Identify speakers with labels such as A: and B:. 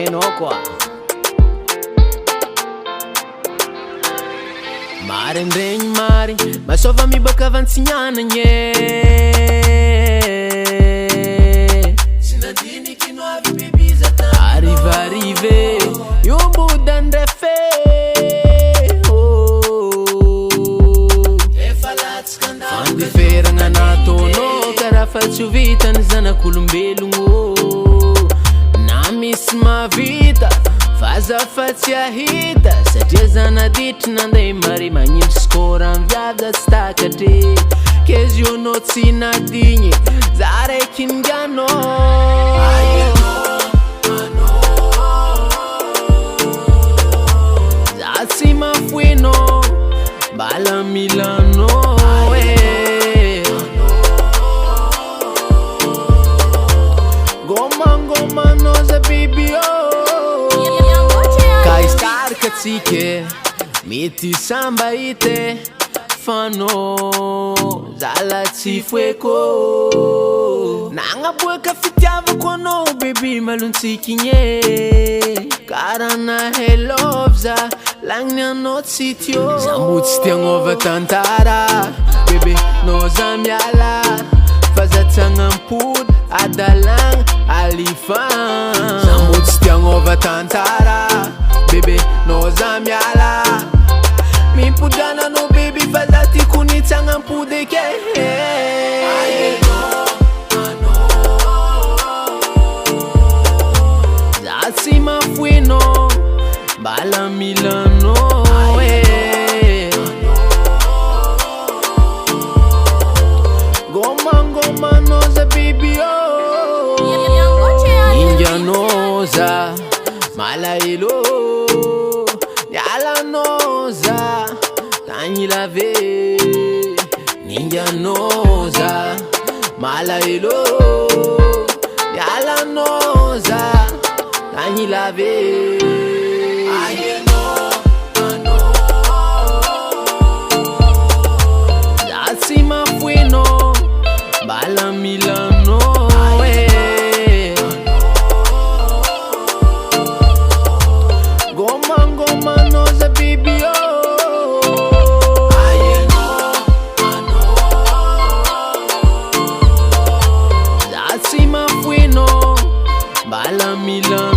A: hainao koa. Maraindregny mary masôva miboaka avantsignagnany tsy nandiniky no avy bebiza arivarive iombodandrefe efa latsika fandeferagna nataonao karaha fa tsy ho vitany zanak'olombelogno na misy mavita fazafatsy ahita satria zanaditry nandeha mare magnindry skôra amy viavy tsy takatre kezionao tsy nadigny za raiky ninganao za tsy mafoenao mbala milanao gomangomanao za biby katsike mety samba ite fano zala tsy foeko nagnaboaka fitiavako anao bebi malontsikigne karana helovza lagniny anao tsy tio zambo tsy tiagnova tantara bebe no za miala fa za tsagnampody adalagna alifan zambo tsy tiagnova tantara bebe no za miala mimpodana no baby fa za tiako nitsagnampody ke za tsy mafoenao mbala milanao gomangomanao za baby ninganao za malaelo yalanoza tanyilave ninjanoza malaelo yalanoza tanyilave zatsi mafueno mbala milano gomangomanoza bibio zatsi mafueno mbala milano